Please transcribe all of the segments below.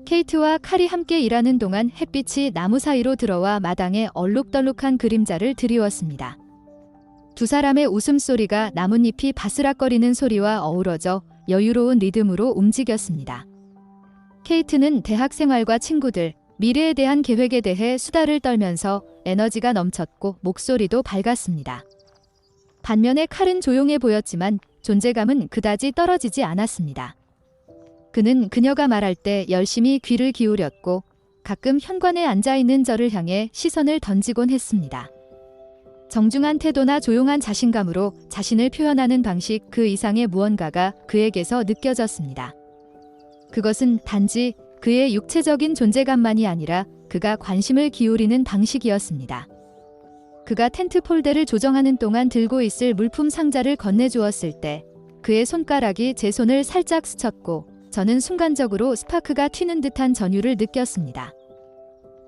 케이트와 칼이 함께 일하는 동안 햇빛이 나무 사이로 들어와 마당에 얼룩덜룩한 그림자를 드리웠습니다. 두 사람의 웃음소리가 나뭇잎이 바스락거리는 소리와 어우러져 여유로운 리듬으로 움직였습니다. 케이트는 대학 생활과 친구들, 미래에 대한 계획에 대해 수다를 떨면서 에너지가 넘쳤고 목소리도 밝았습니다. 반면에 칼은 조용해 보였지만 존재감은 그다지 떨어지지 않았습니다. 그는 그녀가 말할 때 열심히 귀를 기울였고 가끔 현관에 앉아있는 저를 향해 시선을 던지곤 했습니다. 정중한 태도나 조용한 자신감으로 자신을 표현하는 방식 그 이상의 무언가가 그에게서 느껴졌습니다. 그것은 단지 그의 육체적인 존재감만이 아니라 그가 관심을 기울이는 방식이었습니다. 그가 텐트 폴대를 조정하는 동안 들고 있을 물품 상자를 건네주었을 때 그의 손가락이 제 손을 살짝 스쳤고 저는 순간적으로 스파크가 튀는 듯한 전율을 느꼈습니다.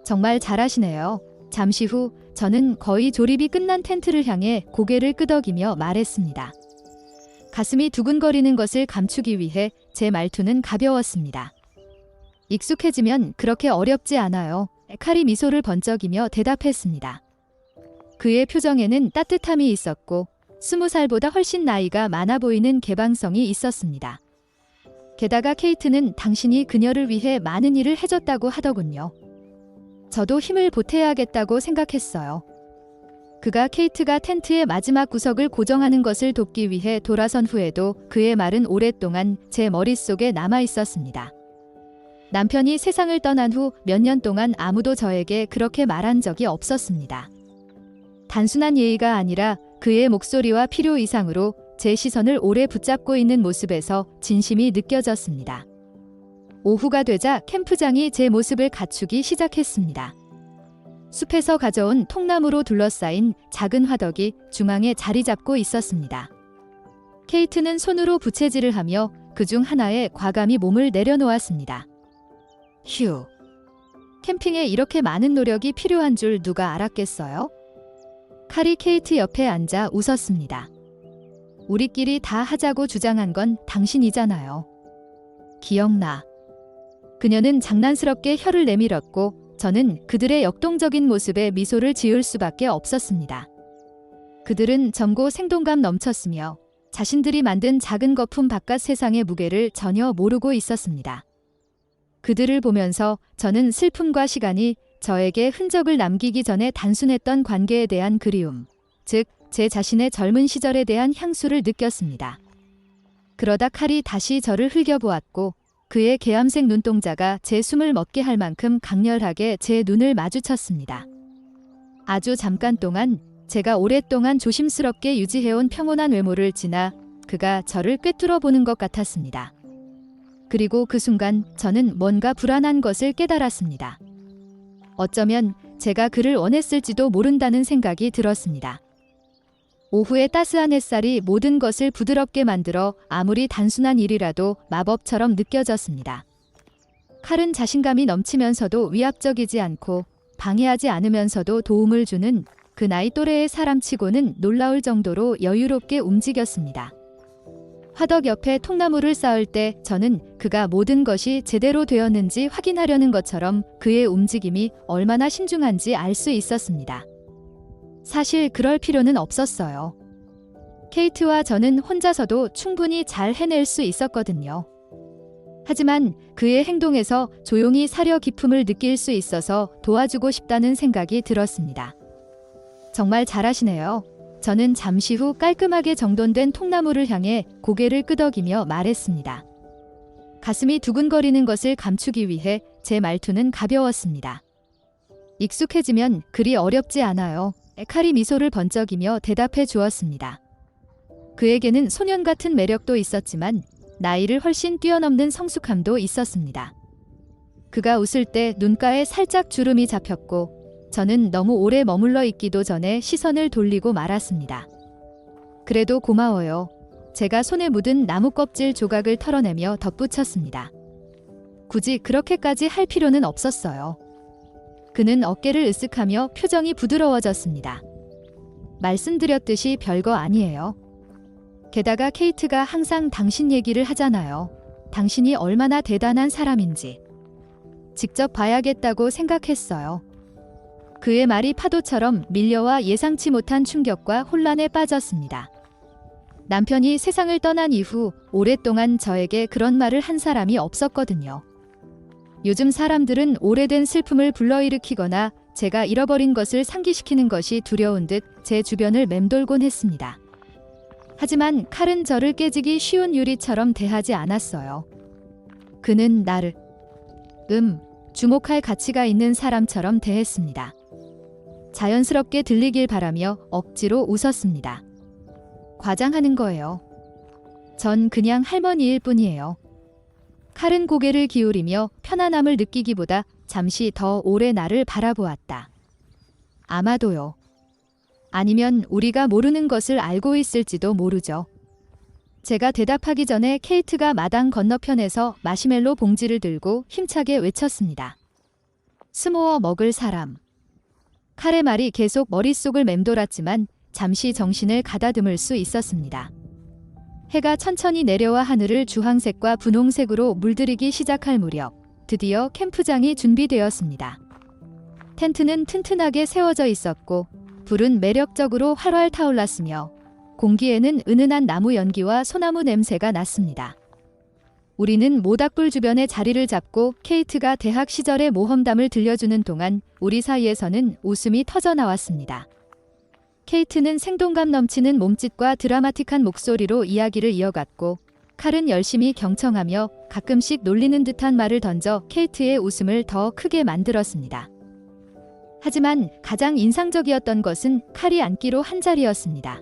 정말 잘하시네요. 잠시 후 저는 거의 조립이 끝난 텐트를 향해 고개를 끄덕이며 말했습니다. 가슴이 두근거리는 것을 감추기 위해 제 말투는 가벼웠습니다. 익숙해지면 그렇게 어렵지 않아요. 칼이 미소를 번쩍이며 대답했습니다. 그의 표정에는 따뜻함이 있었고 20살보다 훨씬 나이가 많아 보이는 개방성이 있었습니다. 게다가 케이트는 당신이 그녀를 위해 많은 일을 해줬다고 하더군요. 저도 힘을 보태야겠다고 생각했어요. 그가 케이트가 텐트의 마지막 구석을 고정하는 것을 돕기 위해 돌아선 후에도 그의 말은 오랫동안 제 머릿속에 남아 있었습니다. 남편이 세상을 떠난 후 몇 년 동안 아무도 저에게 그렇게 말한 적이 없었습니다. 단순한 예의가 아니라 그의 목소리와 필요 이상으로 제 시선을 오래 붙잡고 있는 모습에서 진심이 느껴졌습니다. 오후가 되자 캠프장이 제 모습을 갖추기 시작했습니다. 숲에서 가져온 통나무로 둘러싸인 작은 화덕이 중앙에 자리 잡고 있었습니다. 케이트는 손으로 부채질을 하며 그중 하나에 과감히 몸을 내려놓았습니다. 휴. 캠핑에 이렇게 많은 노력이 필요한 줄 누가 알았겠어요? 칼이 케이트 옆에 앉아 웃었습니다. 우리끼리 다 하자고 주장한 건 당신이잖아요. 기억나. 그녀는 장난스럽게 혀를 내밀었고 저는 그들의 역동적인 모습에 미소를 지을 수밖에 없었습니다. 그들은 젊고 생동감 넘쳤으며 자신들이 만든 작은 거품 바깥 세상의 무게를 전혀 모르고 있었습니다. 그들을 보면서 저는 슬픔과 시간이 저에게 흔적을 남기기 전에 단순했던 관계에 대한 그리움, 즉 제 자신의 젊은 시절에 대한 향수를 느꼈습니다. 그러다 칼이 다시 저를 흘겨보았고 그의 개암색 눈동자가 제 숨을 먹게 할 만큼 강렬하게 제 눈을 마주쳤습니다. 아주 잠깐 동안 제가 오랫동안 조심스럽게 유지해온 평온한 외모를 지나 그가 저를 꿰뚫어 보는 것 같았습니다. 그리고 그 순간 저는 뭔가 불안한 것을 깨달았습니다. 어쩌면 제가 그를 원했을지도 모른다는 생각이 들었습니다. 오후의 따스한 햇살이 모든 것을 부드럽게 만들어 아무리 단순한 일이라도 마법처럼 느껴졌습니다. 칼은 자신감이 넘치면서도 위압적이지 않고 방해하지 않으면서도 도움을 주는 그 나이 또래의 사람치고는 놀라울 정도로 여유롭게 움직였습니다. 화덕 옆에 통나무를 쌓을 때 저는 그가 모든 것이 제대로 되었는지 확인하려는 것처럼 그의 움직임이 얼마나 신중한지 알 수 있었습니다. 사실 그럴 필요는 없었어요. 케이트와 저는 혼자서도 충분히 잘 해낼 수 있었거든요. 하지만 그의 행동에서 조용히 사려 깊음을 느낄 수 있어서 도와주고 싶다는 생각이 들었습니다. 정말 잘하시네요. 저는 잠시 후 깔끔하게 정돈된 통나무를 향해 고개를 끄덕이며 말했습니다. 가슴이 두근거리는 것을 감추기 위해 제 말투는 가벼웠습니다. 익숙해지면 그리 어렵지 않아요. 칼이 미소를 번쩍이며 대답해 주었습니다. 그에게는 소년 같은 매력도 있었지만 나이를 훨씬 뛰어넘는 성숙함도 있었습니다. 그가 웃을 때 눈가에 살짝 주름이 잡혔고 저는 너무 오래 머물러 있기도 전에 시선을 돌리고 말았습니다. 그래도 고마워요. 제가 손에 묻은 나무 껍질 조각을 털어내며 덧붙였습니다. 굳이 그렇게까지 할 필요는 없었어요. 그는 어깨를 으쓱하며 표정이 부드러워졌습니다. 말씀드렸듯이 별거 아니에요. 게다가 케이트가 항상 당신 얘기를 하잖아요. 당신이 얼마나 대단한 사람인지. 직접 봐야겠다고 생각했어요. 그의 말이 파도처럼 밀려와 예상치 못한 충격과 혼란에 빠졌습니다. 남편이 세상을 떠난 이후 오랫동안 저에게 그런 말을 한 사람이 없었거든요. 요즘 사람들은 오래된 슬픔을 불러일으키거나 제가 잃어버린 것을 상기시키는 것이 두려운 듯 제 주변을 맴돌곤 했습니다. 하지만 칼은 저를 깨지기 쉬운 유리처럼 대하지 않았어요. 그는 나를 주목할 가치가 있는 사람처럼 대했습니다. 자연스럽게 들리길 바라며 억지로 웃었습니다. 과장하는 거예요. 전 그냥 할머니일 뿐이에요. 칼은 고개를 기울이며 편안함을 느끼기보다 잠시 더 오래 나를 바라보았다. 아마도요. 아니면 우리가 모르는 것을 알고 있을지도 모르죠. 제가 대답하기 전에 케이트가 마당 건너편에서 마시멜로 봉지를 들고 힘차게 외쳤습니다. 스모어 먹을 사람. 칼의 말이 계속 머릿속을 맴돌았지만 잠시 정신을 가다듬을 수 있었습니다. 해가 천천히 내려와 하늘을 주황색과 분홍색으로 물들이기 시작할 무렵 드디어 캠프장이 준비되었습니다. 텐트는 튼튼하게 세워져 있었고 불은 매력적으로 활활 타올랐으며 공기에는 은은한 나무 연기와 소나무 냄새가 났습니다. 우리는 모닥불 주변에 자리를 잡고 케이트가 대학 시절의 모험담을 들려주는 동안 우리 사이에서는 웃음이 터져나왔습니다. 케이트는 생동감 넘치는 몸짓과 드라마틱한 목소리로 이야기를 이어갔고 칼은 열심히 경청하며 가끔씩 놀리는 듯한 말을 던져 케이트의 웃음을 더 크게 만들었습니다. 하지만 가장 인상적이었던 것은 칼이 앉기로 한 자리였습니다.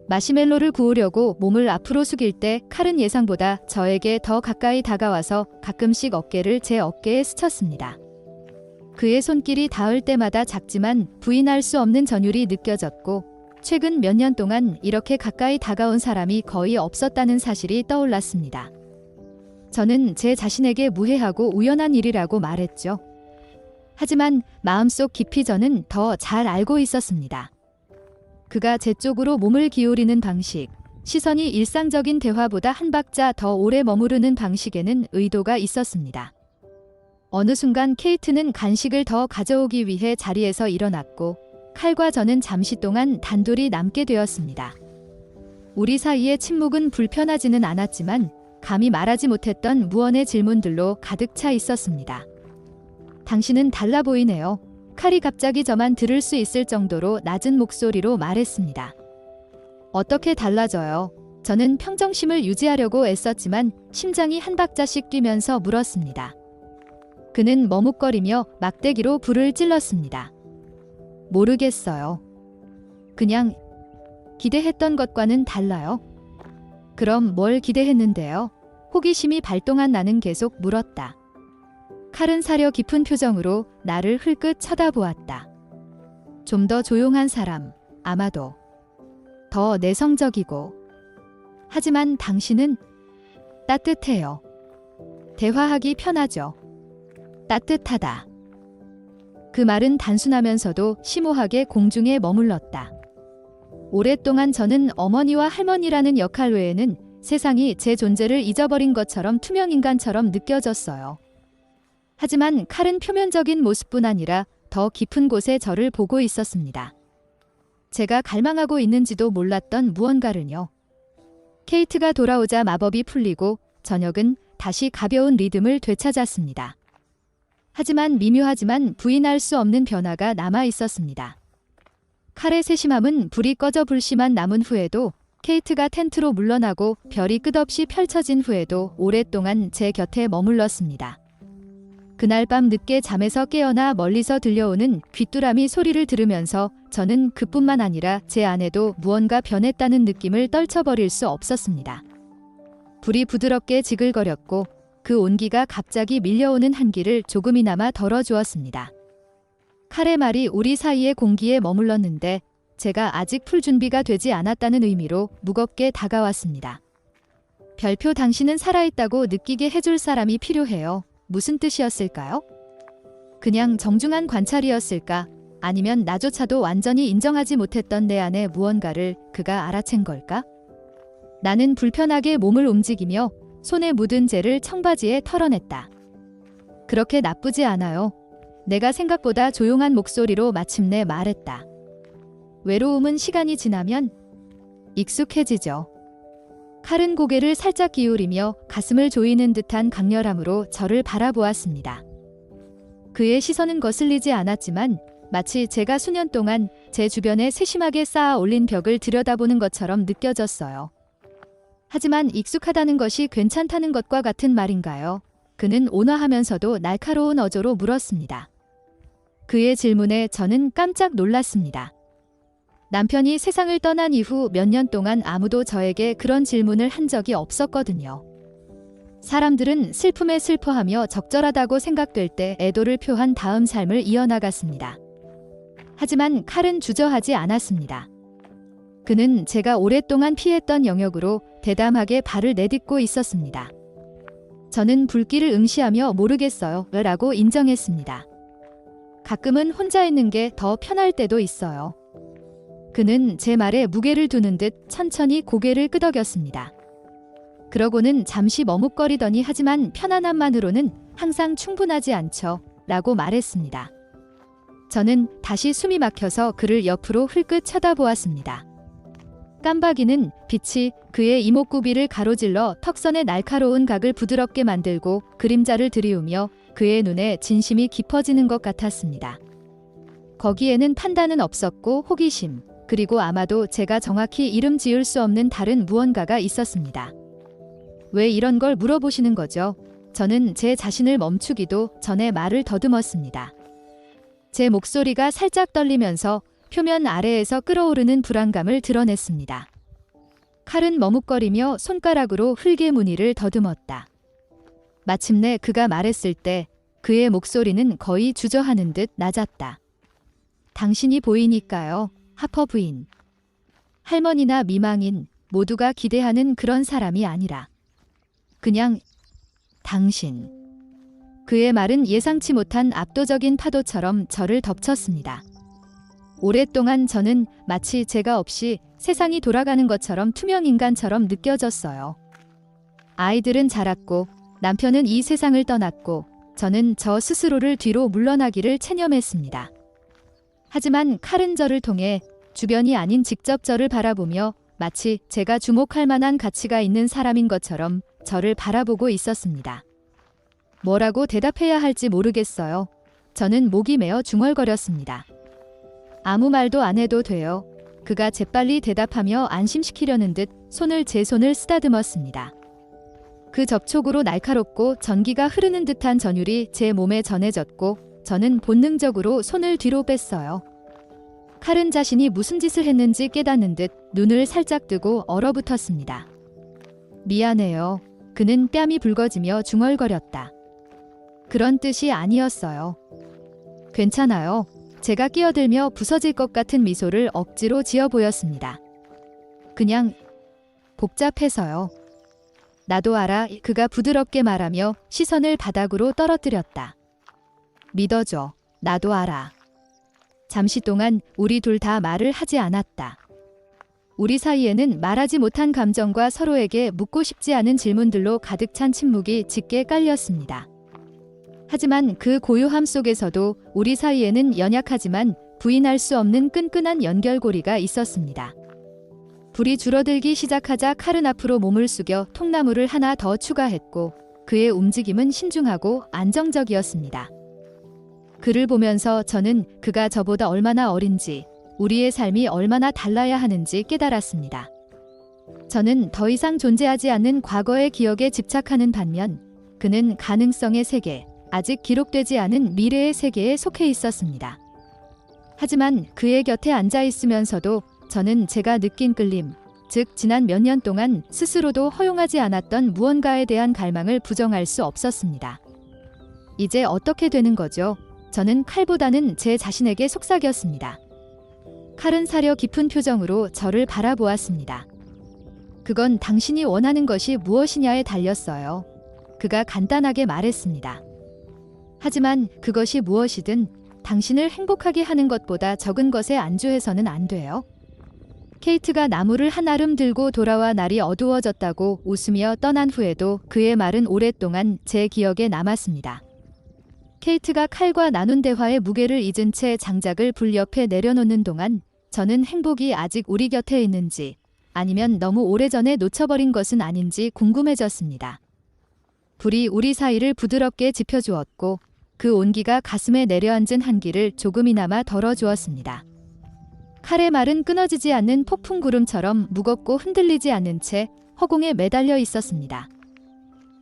마시멜로를 구우려고 몸을 앞으로 숙일 때 칼은 예상보다 저에게 더 가까이 다가와서 가끔씩 어깨를 제 어깨에 스쳤습니다. 그의 손길이 닿을 때마다 작지만 부인할 수 없는 전율이 느껴졌고 최근 몇 년 동안 이렇게 가까이 다가온 사람이 거의 없었다는 사실이 떠올랐습니다. 저는 제 자신에게 무해하고 우연한 일이라고 말했죠. 하지만 마음속 깊이 저는 더 잘 알고 있었습니다. 그가 제 쪽으로 몸을 기울이는 방식, 시선이 일상적인 대화보다 한 박자 더 오래 머무르는 방식에는 의도가 있었습니다. 어느 순간 케이트는 간식을 더 가져오기 위해 자리에서 일어났고 칼과 저는 잠시 동안 단둘이 남게 되었습니다. 우리 사이의 침묵은 불편하지는 않았지만 감히 말하지 못했던 무언의 질문들로 가득 차 있었습니다. 당신은 달라 보이네요. 칼이 갑자기 저만 들을 수 있을 정도로 낮은 목소리로 말했습니다. 어떻게 달라져요? 저는 평정심을 유지하려고 애썼지만 심장이 한 박자씩 뛰면서 물었습니다. 그는 머뭇거리며 막대기로 불을 찔렀습니다. 모르겠어요. 그냥 기대했던 것과는 달라요. 그럼 뭘 기대했는데요? 호기심이 발동한 나는 계속 물었다. 칼은 사려 깊은 표정으로 나를 흘끗 쳐다보았다. 좀 더 조용한 사람, 아마도 더 내성적이고. 하지만 당신은 따뜻해요. 대화하기 편하죠. 따뜻하다. 그 말은 단순하면서도 심오하게 공중에 머물렀다. 오랫동안 저는 어머니와 할머니라는 역할 외에는 세상이 제 존재를 잊어버린 것처럼 투명인간처럼 느껴졌어요. 하지만 칼은 표면적인 모습뿐 아니라 더 깊은 곳에 저를 보고 있었습니다. 제가 갈망하고 있는지도 몰랐던 무언가를요. 케이트가 돌아오자 마법이 풀리고 저녁은 다시 가벼운 리듬을 되찾았습니다. 하지만 미묘하지만 부인할 수 없는 변화가 남아 있었습니다. 칼의 세심함은 불이 꺼져 불씨만 남은 후에도, 케이트가 텐트로 물러나고 별이 끝없이 펼쳐진 후에도 오랫동안 제 곁에 머물렀습니다. 그날 밤 늦게 잠에서 깨어나 멀리서 들려오는 귀뚜라미 소리를 들으면서 저는 그뿐만 아니라 제 안에도 무언가 변했다는 느낌을 떨쳐버릴 수 없었습니다. 불이 부드럽게 지글거렸고 그 온기가 갑자기 밀려오는 한기를 조금이나마 덜어주었습니다. 칼의 말이 우리 사이의 공기에 머물렀는데 제가 아직 풀 준비가 되지 않았다는 의미로 무겁게 다가왔습니다. 별표, 당신은 살아있다고 느끼게 해줄 사람이 필요해요. 무슨 뜻이었을까요? 그냥 정중한 관찰이었을까? 아니면 나조차도 완전히 인정하지 못했던 내 안의 무언가를 그가 알아챈 걸까? 나는 불편하게 몸을 움직이며 손에 묻은 젤을 청바지에 털어냈다. 그렇게 나쁘지 않아요. 내가 생각보다 조용한 목소리로 마침내 말했다. 외로움은 시간이 지나면 익숙해지죠. 칼은 고개를 살짝 기울이며 가슴을 조이는 듯한 강렬함으로 저를 바라보았습니다. 그의 시선은 거슬리지 않았지만 마치 제가 수년 동안 제 주변에 세심하게 쌓아 올린 벽을 들여다보는 것처럼 느껴졌어요. 하지만 익숙하다는 것이 괜찮다는 것과 같은 말인가요? 그는 온화하면서도 날카로운 어조로 물었습니다. 그의 질문에 저는 깜짝 놀랐습니다. 남편이 세상을 떠난 이후 몇 년 동안 아무도 저에게 그런 질문을 한 적이 없었거든요. 사람들은 슬픔에 슬퍼하며 적절하다고 생각될 때 애도를 표한 다음 삶을 이어나갔습니다. 하지만 칼은 주저하지 않았습니다. 그는 제가 오랫동안 피했던 영역으로 대담하게 발을 내딛고 있었습니다. 저는 불길을 응시하며 모르겠어요 라고 인정했습니다. 가끔은 혼자 있는 게 더 편할 때도 있어요. 그는 제 말에 무게를 두는 듯 천천히 고개를 끄덕였습니다. 그러고는 잠시 머뭇거리더니 하지만 편안함만으로는 항상 충분하지 않죠 라고 말했습니다. 저는 다시 숨이 막혀서 그를 옆으로 흘끗 쳐다보았습니다. 깜박이는 빛이 그의 이목구비를 가로질러 턱선의 날카로운 각을 부드럽게 만들고 그림자를 드리우며 그의 눈에 진심이 깊어지는 것 같았습니다. 거기에는 판단은 없었고 호기심, 그리고 아마도 제가 정확히 이름 지을 수 없는 다른 무언가가 있었습니다. 왜 이런 걸 물어보시는 거죠? 저는 제 자신을 멈추기도 전에 말을 더듬었습니다. 제 목소리가 살짝 떨리면서 표면 아래에서 끓어오르는 불안감을 드러냈습니다. 칼은 머뭇거리며 손가락으로 흙의 무늬를 더듬었다. 마침내 그가 말했을 때 그의 목소리는 거의 주저하는 듯 낮았다. 당신이 보이니까요, 하퍼 부인. 할머니나 미망인 모두가 기대하는 그런 사람이 아니라 그냥 당신. 그의 말은 예상치 못한 압도적인 파도처럼 저를 덮쳤습니다. 오랫동안 저는 마치 제가 없이 세상이 돌아가는 것처럼 투명 인간처럼 느껴졌어요. 아이들은 자랐고 남편은 이 세상을 떠났고 저는 저 스스로를 뒤로 물러나기를 체념했습니다. 하지만 칼은 저를 통해 주변이 아닌 직접 저를 바라보며 마치 제가 주목할 만한 가치가 있는 사람인 것처럼 저를 바라보고 있었습니다. 뭐라고 대답해야 할지 모르겠어요. 저는 목이 메어 중얼거렸습니다. 아무 말도 안 해도 돼요. 그가 재빨리 대답하며 안심시키려는 듯 제 손을 쓰다듬었습니다. 그 접촉으로 날카롭고 전기가 흐르는 듯한 전율이 제 몸에 전해졌고 저는 본능적으로 손을 뒤로 뺐어요. 칼은 자신이 무슨 짓을 했는지 깨닫는 듯 눈을 살짝 뜨고 얼어붙었습니다. 미안해요. 그는 뺨이 붉어지며 중얼거렸다. 그런 뜻이 아니었어요. 괜찮아요. 제가 끼어들며 부서질 것 같은 미소를 억지로 지어 보였습니다. 그냥 복잡해서요. 나도 알아. 그가 부드럽게 말하며 시선을 바닥으로 떨어뜨렸다. 믿어줘. 나도 알아. 잠시 동안 우리 둘 다 말을 하지 않았다. 우리 사이에는 말하지 못한 감정과 서로에게 묻고 싶지 않은 질문들로 가득 찬 침묵이 짙게 깔렸습니다. 하지만 그 고요함 속에서도 우리 사이에는 연약하지만 부인할 수 없는 끈끈한 연결고리가 있었습니다. 불이 줄어들기 시작하자 칼은 앞으로 몸을 숙여 통나무를 하나 더 추가했고 그의 움직임은 신중하고 안정적이었습니다. 그를 보면서 저는 그가 저보다 얼마나 어린지, 우리의 삶이 얼마나 달라야 하는지 깨달았습니다. 저는 더 이상 존재하지 않는 과거의 기억에 집착하는 반면 그는 가능성의 세계, 아직 기록되지 않은 미래의 세계에 속해 있었습니다. 하지만 그의 곁에 앉아 있으면서도 저는 제가 느낀 끌림, 즉 지난 몇 년 동안 스스로도 허용하지 않았던 무언가에 대한 갈망을 부정할 수 없었습니다. 이제 어떻게 되는 거죠? 저는 칼보다는 제 자신에게 속삭였습니다. 칼은 사려 깊은 표정으로 저를 바라보았습니다. 그건 당신이 원하는 것이 무엇이냐에 달렸어요. 그가 간단하게 말했습니다. 하지만 그것이 무엇이든 당신을 행복하게 하는 것보다 적은 것에 안주해서는 안 돼요. 케이트가 나무를 한 아름 들고 돌아와 날이 어두워졌다고 웃으며 떠난 후에도 그의 말은 오랫동안 제 기억에 남았습니다. 케이트가 칼과 나눈 대화의 무게를 잊은 채 장작을 불 옆에 내려놓는 동안 저는 행복이 아직 우리 곁에 있는지 아니면 너무 오래전에 놓쳐버린 것은 아닌지 궁금해졌습니다. 불이 우리 사이를 부드럽게 지펴주었고 그 온기가 가슴에 내려앉은 한기를 조금이나마 덜어주었습니다. 칼의 말은 끊어지지 않는 폭풍 구름처럼 무겁고 흔들리지 않는 채 허공에 매달려 있었습니다.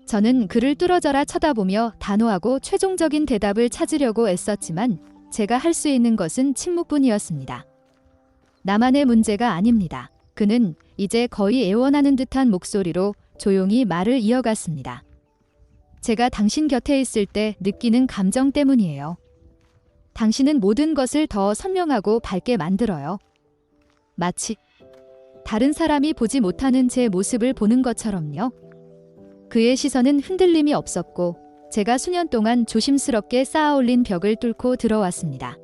저는 그를 뚫어져라 쳐다보며 단호하고 최종적인 대답을 찾으려고 애썼지만 제가 할 수 있는 것은 침묵뿐이었습니다. 나만의 문제가 아닙니다. 그는 이제 거의 애원하는 듯한 목소리로 조용히 말을 이어갔습니다. 제가 당신 곁에 있을 때 느끼는 감정 때문이에요. 당신은 모든 것을 더 선명하고 밝게 만들어요. 마치 다른 사람이 보지 못하는 제 모습을 보는 것처럼요. 그의 시선은 흔들림이 없었고 제가 수년 동안 조심스럽게 쌓아올린 벽을 뚫고 들어왔습니다.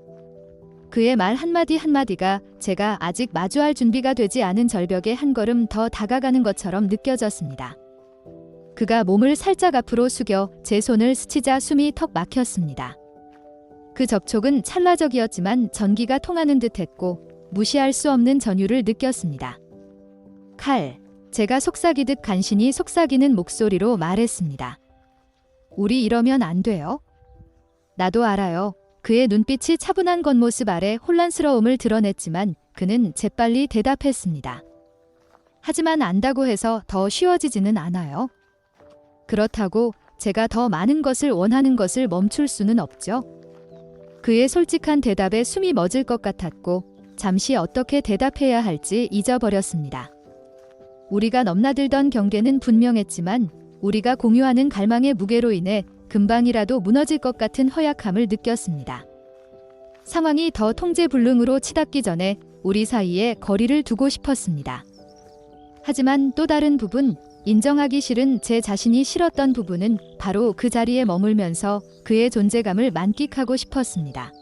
그의 말 한마디 한마디가 제가 아직 마주할 준비가 되지 않은 절벽에 한 걸음 더 다가가는 것처럼 느껴졌습니다. 그가 몸을 살짝 앞으로 숙여 제 손을 스치자 숨이 턱 막혔습니다. 그 접촉은 찰나적이었지만 전기가 통하는 듯했고 무시할 수 없는 전율을 느꼈습니다. 칼, 제가 속삭이듯 간신히 속삭이는 목소리로 말했습니다. 우리 이러면 안 돼요? 나도 알아요. 그의 눈빛이 차분한 겉모습 아래 혼란스러움을 드러냈지만 그는 재빨리 대답했습니다. 하지만 안다고 해서 더 쉬워지지는 않아요. 그렇다고 제가 더 많은 것을 원하는 것을 멈출 수는 없죠. 그의 솔직한 대답에 숨이 멎을 것 같았고 잠시 어떻게 대답해야 할지 잊어버렸습니다. 우리가 넘나들던 경계는 분명했지만 우리가 공유하는 갈망의 무게로 인해 금방이라도 무너질 것 같은 허약함을 느꼈습니다. 상황이 더 통제불능으로 치닫기 전에 우리 사이에 거리를 두고 싶었습니다. 하지만 또 다른 부분, 인정하기 싫은 제 자신이 싫었던 부분은 바로 그 자리에 머물면서 그의 존재감을 만끽하고 싶었습니다.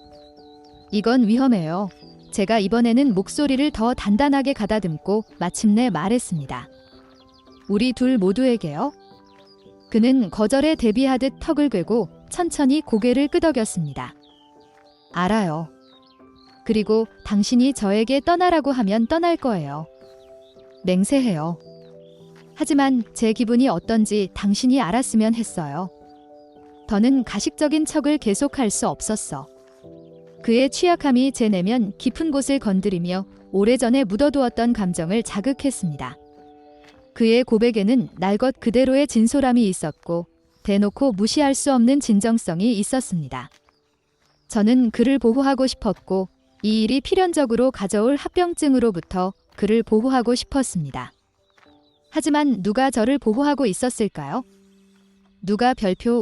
이건 위험해요. 제가 이번에는 목소리를 더 단단하게 가다듬고 마침내 말했습니다. 우리 둘 모두에게요. 그는 거절에 대비하듯 턱을 꿰고 천천히 고개를 끄덕였습니다. 알아요. 그리고 당신이 저에게 떠나라고 하면 떠날 거예요. 맹세해요. 하지만 제 기분이 어떤지 당신이 알았으면 했어요. 더는 가식적인 척을 계속할 수 없었어. 그의 취약함이 제 내면 깊은 곳을 건드리며 오래전에 묻어두었던 감정을 자극했습니다. 그의 고백에는 날 것 그대로의 진솔함이 있었고 대놓고 무시할 수 없는 진정성이 있었습니다. 저는 그를 보호하고 싶었고 이 일이 필연적으로 가져올 합병증으로부터 그를 보호하고 싶었습니다. 하지만 누가 저를 보호하고 있었을까요? 누가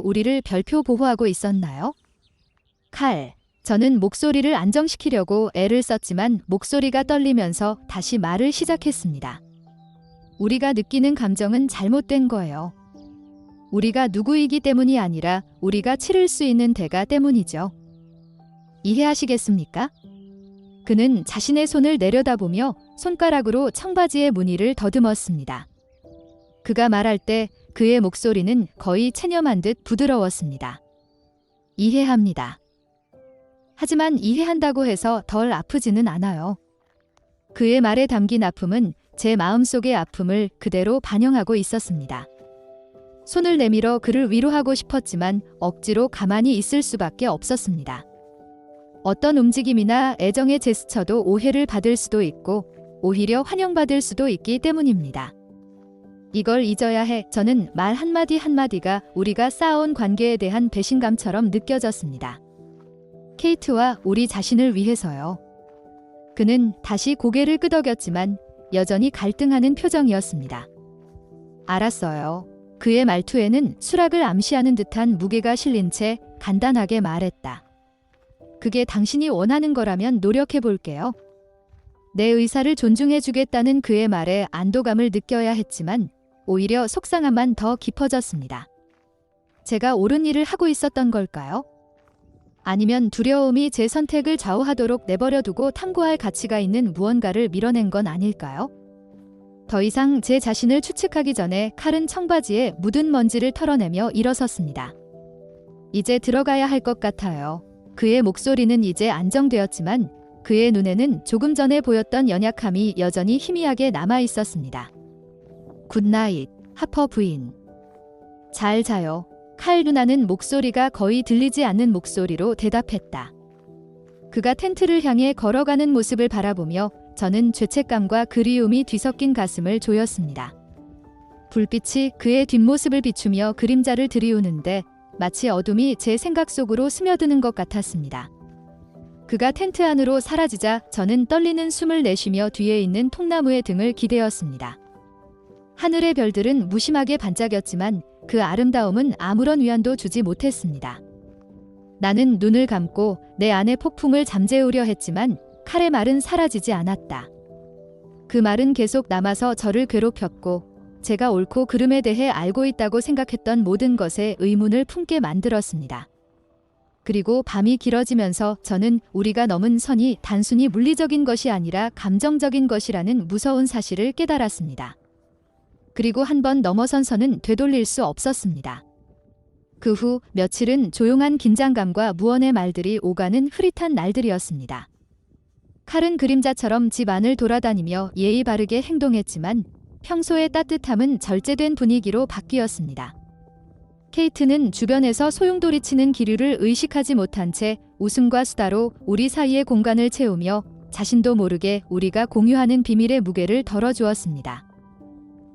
우리를 별표 보호하고 있었나요? 칼. 저는 목소리를 안정시키려고 애를 썼지만 목소리가 떨리면서 다시 말을 시작했습니다. 우리가 느끼는 감정은 잘못된 거예요. 우리가 누구이기 때문이 아니라 우리가 치를 수 있는 대가 때문이죠. 이해하시겠습니까? 그는 자신의 손을 내려다보며 손가락으로 청바지의 무늬를 더듬었습니다. 그가 말할 때 그의 목소리는 거의 체념한 듯 부드러웠습니다. 이해합니다. 하지만 이해한다고 해서 덜 아프지는 않아요. 그의 말에 담긴 아픔은 제 마음속의 아픔을 그대로 반영하고 있었습니다. 손을 내밀어 그를 위로하고 싶었지만 억지로 가만히 있을 수밖에 없었습니다. 어떤 움직임이나 애정의 제스처도 오해를 받을 수도 있고 오히려 환영받을 수도 있기 때문입니다. 이걸 잊어야 해. 저는 말 한마디 한마디가 우리가 쌓아온 관계에 대한 배신감처럼 느껴졌습니다. 케이트와 우리 자신을 위해서요. 그는 다시 고개를 끄덕였지만 여전히 갈등하는 표정이었습니다. 알았어요. 그의 말투에는 수락을 암시하는 듯한 무게가 실린 채 간단하게 말했다. 그게 당신이 원하는 거라면 노력해 볼게요. 내 의사를 존중해 주겠다는 그의 말에 안도감을 느껴야 했지만 오히려 속상함만 더 깊어졌습니다. 제가 옳은 일을 하고 있었던 걸까요? 아니면 두려움이 제 선택을 좌우하도록 내버려 두고 탐구할 가치가 있는 무언가를 밀어낸 건 아닐까요? 더 이상 제 자신을 추측하기 전에 칼은 청바지에 묻은 먼지를 털어내며 일어섰습니다. 이제 들어가야 할 것 같아요. 그의 목소리는 이제 안정되었지만 그의 눈에는 조금 전에 보였던 연약함이 여전히 희미하게 남아 있었습니다. 굿나잇, 하퍼 부인. 잘 자요. 칼 누나는 목소리가 거의 들리지 않는 목소리로 대답했다. 그가 텐트를 향해 걸어가는 모습을 바라보며 저는 죄책감과 그리움이 뒤섞인 가슴을 조였습니다. 불빛이 그의 뒷모습을 비추며 그림자를 들이우는데 마치 어둠이 제 생각 속으로 스며드는 것 같았습니다. 그가 텐트 안으로 사라지자 저는 떨리는 숨을 내쉬며 뒤에 있는 통나무의 등을 기대었습니다. 하늘의 별들은 무심하게 반짝였지만 그 아름다움은 아무런 위안도 주지 못했습니다. 나는 눈을 감고 내 안의 폭풍을 잠재우려 했지만 칼의 말은 사라지지 않았다. 그 말은 계속 남아서 저를 괴롭혔고 제가 옳고 그름에 대해 알고 있다고 생각했던 모든 것에 의문을 품게 만들었습니다. 그리고 밤이 길어지면서 저는 우리가 넘은 선이 단순히 물리적인 것이 아니라 감정적인 것이라는 무서운 사실을 깨달았습니다. 그리고 한 번 넘어선 선은 되돌릴 수 없었습니다. 그 후 며칠은 조용한 긴장감과 무언의 말들이 오가는 흐릿한 날들이었습니다. 칼은 그림자처럼 집 안을 돌아다니며 예의 바르게 행동했지만 평소의 따뜻함은 절제된 분위기로 바뀌었습니다. 케이트는 주변에서 소용돌이치는 기류를 의식하지 못한 채 웃음과 수다로 우리 사이의 공간을 채우며 자신도 모르게 우리가 공유하는 비밀의 무게를 덜어주었습니다.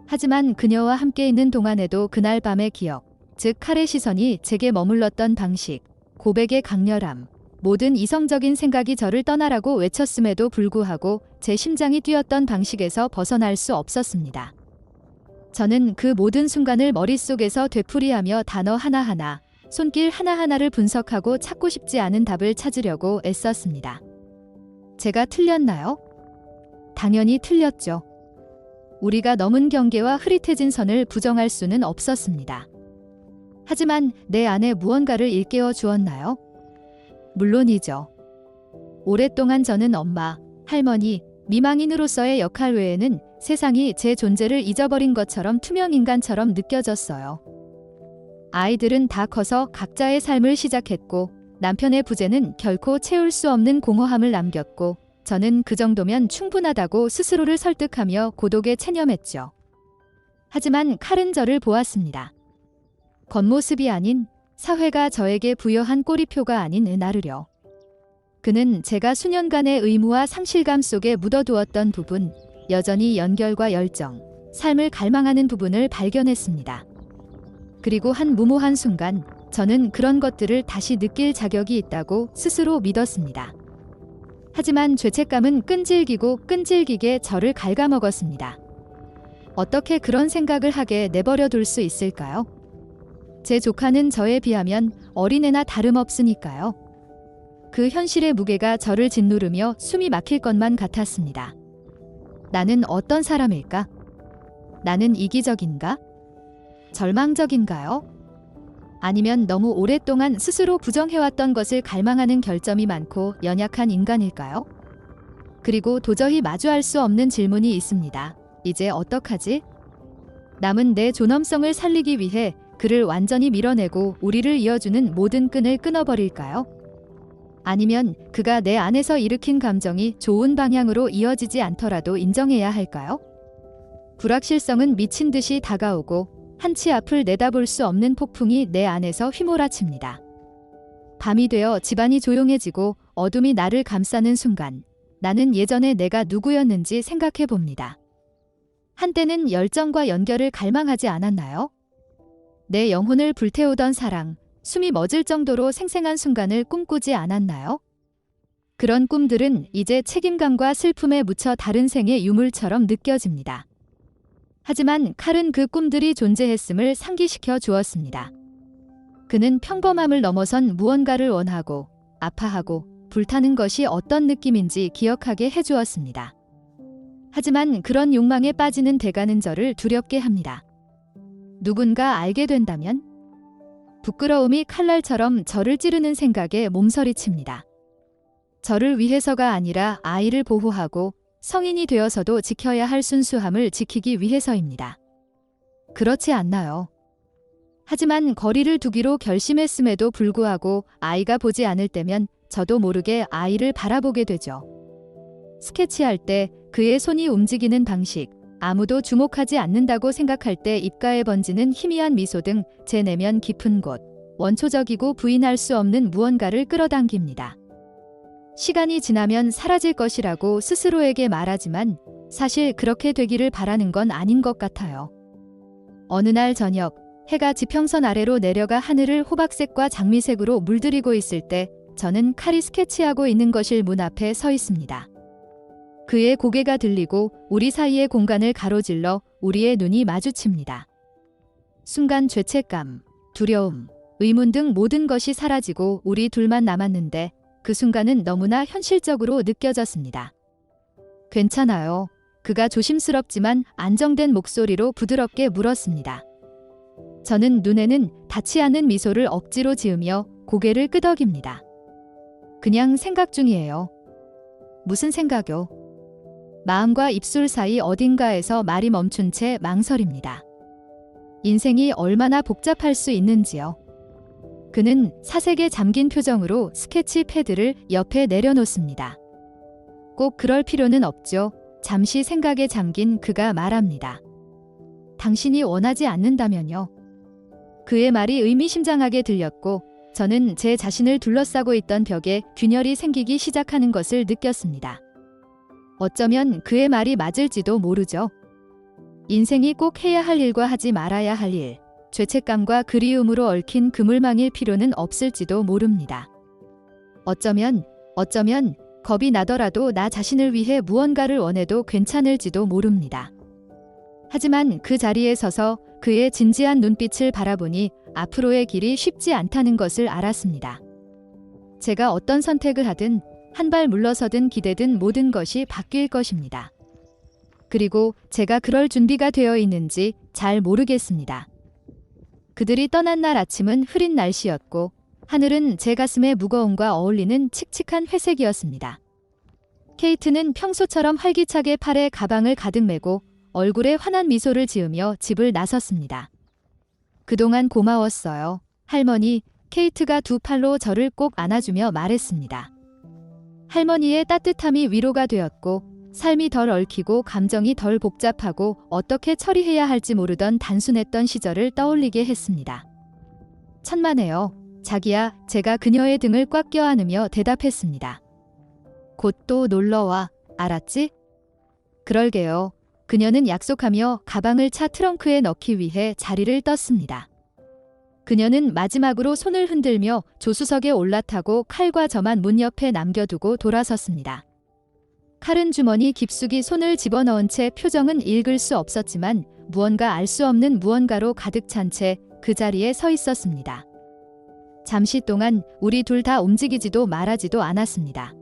하지만 그녀와 함께 있는 동안에도 그날 밤의 기억, 즉 칼의 시선이 제게 머물렀던 방식, 고백의 강렬함, 모든 이성적인 생각이 저를 떠나라고 외쳤음에도 불구하고 제 심장이 뛰었던 방식에서 벗어날 수 없었습니다. 저는 그 모든 순간을 머릿속에서 되풀이하며 단어 하나하나, 손길 하나하나를 분석하고 찾고 싶지 않은 답을 찾으려고 애썼습니다. 제가 틀렸나요? 당연히 틀렸죠. 우리가 넘은 경계와 흐릿해진 선을 부정할 수는 없었습니다. 하지만 내 안에 무언가를 일깨워 주었나요? 물론이죠. 오랫동안 저는 엄마, 할머니, 미망인으로서의 역할 외에는 세상이 제 존재를 잊어버린 것처럼 투명 인간처럼 느껴졌어요. 아이들은 다 커서 각자의 삶을 시작했고 남편의 부재는 결코 채울 수 없는 공허함을 남겼고 저는 그 정도면 충분하다고 스스로를 설득하며 고독에 체념했죠. 하지만 칼은 저를 보았습니다. 겉모습이 아닌 사회가 저에게 부여한 꼬리표가 아닌 나르려. 그는 제가 수년간의 의무와 상실감 속에 묻어두었던 부분, 여전히 연결과 열정, 삶을 갈망하는 부분을 발견했습니다. 그리고 한 무모한 순간 저는 그런 것들을 다시 느낄 자격이 있다고 스스로 믿었습니다. 하지만 죄책감은 끈질기게 저를 갉아먹었습니다. 어떻게 그런 생각을 하게 내버려 둘 수 있을까요? 제 조카는 저에 비하면 어린애나 다름없으니까요. 그 현실의 무게가 저를 짓누르며 숨이 막힐 것만 같았습니다. 나는 어떤 사람일까? 나는 이기적인가? 절망적인가요? 아니면 너무 오랫동안 스스로 부정해왔던 것을 갈망하는 결점이 많고 연약한 인간일까요? 그리고 도저히 마주할 수 없는 질문이 있습니다. 이제 어떡하지? 남은 내 존엄성을 살리기 위해 그를 완전히 밀어내고 우리를 이어주는 모든 끈을 끊어버릴까요? 아니면 그가 내 안에서 일으킨 감정이 좋은 방향으로 이어지지 않더라도 인정해야 할까요? 불확실성은 미친 듯이 다가오고 한치 앞을 내다볼 수 없는 폭풍이 내 안에서 휘몰아칩니다. 밤이 되어 집안이 조용해지고 어둠이 나를 감싸는 순간 나는 예전에 내가 누구였는지 생각해 봅니다. 한때는 열정과 연결을 갈망하지 않았나요? 내 영혼을 불태우던 사랑, 숨이 멎을 정도로 생생한 순간을 꿈꾸지 않았나요? 그런 꿈들은 이제 책임감과 슬픔에 묻혀 다른 생의 유물처럼 느껴집니다. 하지만 칼은 그 꿈들이 존재했음을 상기시켜 주었습니다. 그는 평범함을 넘어선 무언가를 원하고 아파하고 불타는 것이 어떤 느낌인지 기억하게 해주었습니다. 하지만 그런 욕망에 빠지는 대가는 저를 두렵게 합니다. 누군가 알게 된다면? 부끄러움이 칼날처럼 저를 찌르는 생각에 몸서리칩니다. 저를 위해서가 아니라 아이를 보호하고 성인이 되어서도 지켜야 할 순수함을 지키기 위해서입니다. 그렇지 않나요? 하지만 거리를 두기로 결심했음에도 불구하고 아이가 보지 않을 때면 저도 모르게 아이를 바라보게 되죠. 스케치할 때 그의 손이 움직이는 방식, 아무도 주목하지 않는다고 생각할 때 입가에 번지는 희미한 미소 등 제 내면 깊은 곳, 원초적이고 부인할 수 없는 무언가를 끌어당깁니다. 시간이 지나면 사라질 것이라고 스스로에게 말하지만 사실 그렇게 되기를 바라는 건 아닌 것 같아요. 어느 날 저녁, 해가 지평선 아래로 내려가 하늘을 호박색과 장미색으로 물들이고 있을 때 저는 칼이 스케치하고 있는 거실 문 앞에 서 있습니다. 그의 고개가 들리고 우리 사이의 공간을 가로질러 우리의 눈이 마주칩니다. 순간 죄책감, 두려움, 의문 등 모든 것이 사라지고 우리 둘만 남았는데 그 순간은 너무나 현실적으로 느껴졌습니다. 괜찮아요. 그가 조심스럽지만 안정된 목소리로 부드럽게 물었습니다. 저는 눈에는 닿지 않은 미소를 억지로 지으며 고개를 끄덕입니다. 그냥 생각 중이에요. 무슨 생각요? 마음과 입술 사이 어딘가에서 말이 멈춘 채 망설입니다. 인생이 얼마나 복잡할 수 있는지요. 그는 사색에 잠긴 표정으로 스케치 패드를 옆에 내려놓습니다. 꼭 그럴 필요는 없죠. 잠시 생각에 잠긴 그가 말합니다. 당신이 원하지 않는다면요. 그의 말이 의미심장하게 들렸고 저는 제 자신을 둘러싸고 있던 벽에 균열이 생기기 시작하는 것을 느꼈습니다. 어쩌면 그의 말이 맞을지도 모르죠. 인생이 꼭 해야 할 일과 하지 말아야 할 일, 죄책감과 그리움으로 얽힌 그물망일 필요는 없을지도 모릅니다. 어쩌면 겁이 나더라도 나 자신을 위해 무언가를 원해도 괜찮을지도 모릅니다. 하지만 그 자리에 서서 그의 진지한 눈빛을 바라보니 앞으로의 길이 쉽지 않다는 것을 알았습니다. 제가 어떤 선택을 하든 한 발 물러서든 기대든 모든 것이 바뀔 것입니다. 그리고 제가 그럴 준비가 되어 있는지 잘 모르겠습니다. 그들이 떠난 날 아침은 흐린 날씨였고 하늘은 제 가슴의 무거움과 어울리는 칙칙한 회색이었습니다. 케이트는 평소처럼 활기차게 팔에 가방을 가득 메고 얼굴에 환한 미소를 지으며 집을 나섰습니다. 그동안 고마웠어요. 할머니, 케이트가 두 팔로 저를 꼭 안아주며 말했습니다. 할머니의 따뜻함이 위로가 되었고 삶이 덜 얽히고 감정이 덜 복잡하고 어떻게 처리해야 할지 모르던 단순했던 시절을 떠올리게 했습니다. 천만에요. 자기야, 제가 그녀의 등을 꽉 껴안으며 대답했습니다. 곧 또 놀러와, 알았지? 그럴게요. 그녀는 약속하며 가방을 차 트렁크에 넣기 위해 자리를 떴습니다. 그녀는 마지막으로 손을 흔들며 조수석에 올라타고 칼과 저만 문 옆에 남겨두고 돌아섰습니다. 칼은 주머니 깊숙이 손을 집어넣은 채 표정은 읽을 수 없었지만 무언가 알 수 없는 무언가로 가득 찬 채 그 자리에 서 있었습니다. 잠시 동안 우리 둘 다 움직이지도 말하지도 않았습니다.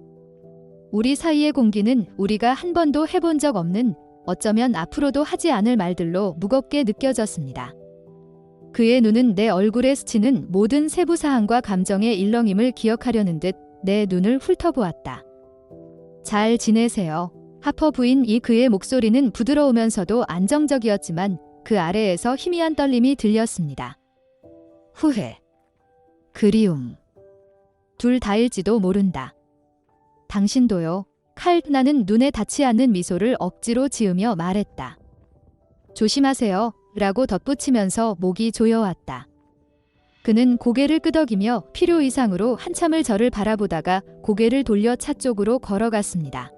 우리 사이의 공기는 우리가 한 번도 해본 적 없는, 어쩌면 앞으로도 하지 않을 말들로 무겁게 느껴졌습니다. 그의 눈은 내 얼굴에 스치는 모든 세부사항과 감정의 일렁임을 기억하려는 듯 내 눈을 훑어보았다. 잘 지내세요. 하퍼 부인. 이 그의 목소리는 부드러우면서도 안정적이었지만 그 아래에서 희미한 떨림이 들렸습니다. 후회, 그리움, 둘 다일지도 모른다. 당신도요. 칼. 나는 눈에 닿지 않는 미소를 억지로 지으며 말했다. 조심하세요. 라고 덧붙이면서 목이 조여왔다. 그는 고개를 끄덕이며 필요 이상으로 한참을 저를 바라보다가 고개를 돌려 차 쪽으로 걸어갔습니다.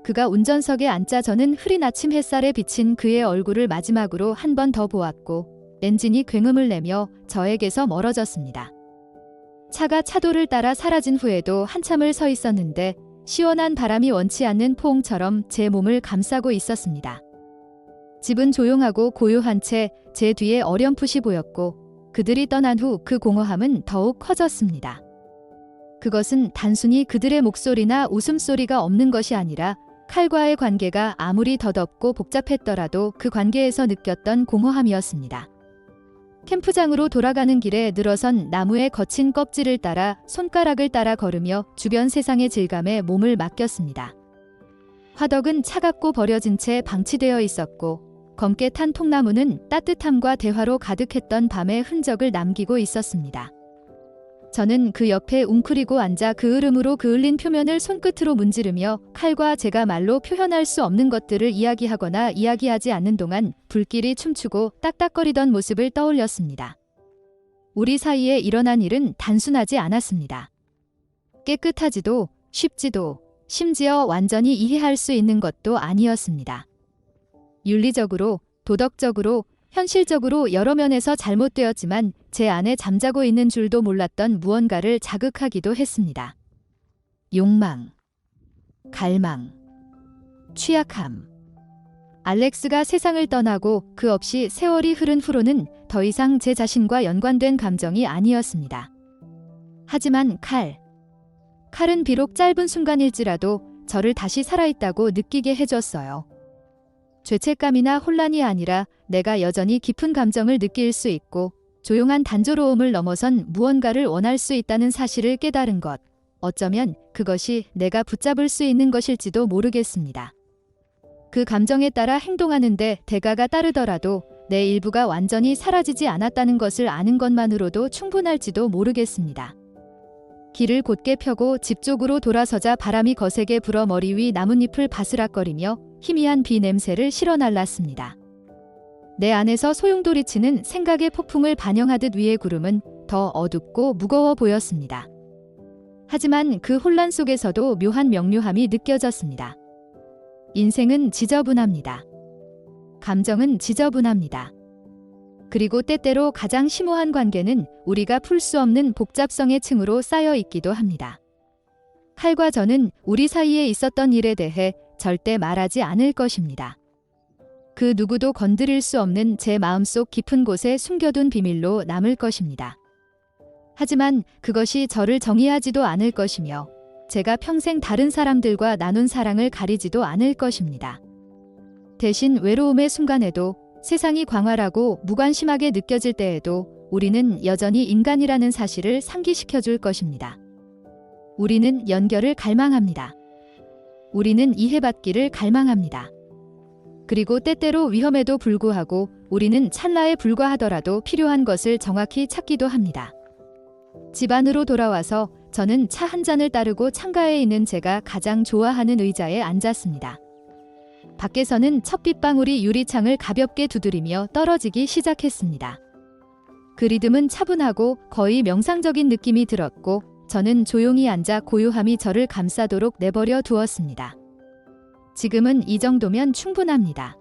그가 운전석에 앉자 저는 흐린 아침 햇살에 비친 그의 얼굴을 마지막으로 한 번 더 보았고 엔진이 굉음을 내며 저에게서 멀어졌습니다. 차가 차도를 따라 사라진 후에도 한참을 서 있었는데 시원한 바람이 원치 않는 포옹처럼 제 몸을 감싸고 있었습니다. 집은 조용하고 고요한 채 제 뒤에 어렴풋이 보였고 그들이 떠난 후 그 공허함은 더욱 커졌습니다. 그것은 단순히 그들의 목소리나 웃음소리가 없는 것이 아니라 칼과의 관계가 아무리 더덥고 복잡했더라도 그 관계에서 느꼈던 공허함이었습니다. 캠프장으로 돌아가는 길에 늘어선 나무의 거친 껍질을 따라 손가락을 따라 걸으며 주변 세상의 질감에 몸을 맡겼습니다. 화덕은 차갑고 버려진 채 방치되어 있었고 검게 탄 통나무는 따뜻함과 대화로 가득했던 밤의 흔적을 남기고 있었습니다. 저는 그 옆에 웅크리고 앉아 그을음으로 그을린 표면을 손끝으로 문지르며 칼과 제가 말로 표현할 수 없는 것들을 이야기하거나 이야기하지 않는 동안 불길이 춤추고 딱딱거리던 모습을 떠올렸습니다. 우리 사이에 일어난 일은 단순하지 않았습니다. 깨끗하지도 쉽지도 심지어 완전히 이해할 수 있는 것도 아니었습니다. 윤리적으로, 도덕적으로, 현실적으로 여러 면에서 잘못되었지만 제 안에 잠자고 있는 줄도 몰랐던 무언가를 자극하기도 했습니다. 욕망, 갈망, 취약함. 알렉스가 세상을 떠나고 그 없이 세월이 흐른 후로는 더 이상 제 자신과 연관된 감정이 아니었습니다. 하지만 칼은 비록 짧은 순간일지라도 저를 다시 살아있다고 느끼게 해줬어요. 죄책감이나 혼란이 아니라 내가 여전히 깊은 감정을 느낄 수 있고 조용한 단조로움을 넘어선 무언가를 원할 수 있다는 사실을 깨달은 것. 어쩌면 그것이 내가 붙잡을 수 있는 것일지도 모르겠습니다. 그 감정에 따라 행동하는데 대가가 따르더라도 내 일부가 완전히 사라지지 않았다는 것을 아는 것만으로도 충분할지도 모르겠습니다. 길을 곧게 펴고 집 쪽으로 돌아서자 바람이 거세게 불어 머리 위 나뭇잎을 바스락거리며 희미한 비 냄새를 실어날랐습니다. 내 안에서 소용돌이치는 생각의 폭풍을 반영하듯 위의 구름은 더 어둡고 무거워 보였습니다. 하지만 그 혼란 속에서도 묘한 명료함이 느껴졌습니다. 인생은 지저분합니다. 감정은 지저분합니다. 그리고 때때로 가장 심오한 관계는 우리가 풀 수 없는 복잡성의 층으로 쌓여 있기도 합니다. 칼과 저는 우리 사이에 있었던 일에 대해 절대 말하지 않을 것입니다. 그 누구도 건드릴 수 없는 제 마음속 깊은 곳에 숨겨둔 비밀로 남을 것입니다. 하지만 그것이 저를 정의하지도 않을 것이며 제가 평생 다른 사람들과 나눈 사랑을 가리지도 않을 것입니다. 대신 외로움의 순간에도 세상이 광활하고 무관심하게 느껴질 때에도 우리는 여전히 인간이라는 사실을 상기시켜줄 것입니다. 우리는 연결을 갈망합니다. 우리는 이해받기를 갈망합니다. 그리고 때때로 위험에도 불구하고 우리는 찰나에 불과하더라도 필요한 것을 정확히 찾기도 합니다. 집 안으로 돌아와서 저는 차 한 잔을 따르고 창가에 있는 제가 가장 좋아하는 의자에 앉았습니다. 밖에서는 첫 빗방울이 유리창을 가볍게 두드리며 떨어지기 시작했습니다. 그 리듬은 차분하고 거의 명상적인 느낌이 들었고 저는 조용히 앉아 고요함이 저를 감싸도록 내버려 두었습니다. 지금은 이 정도면 충분합니다.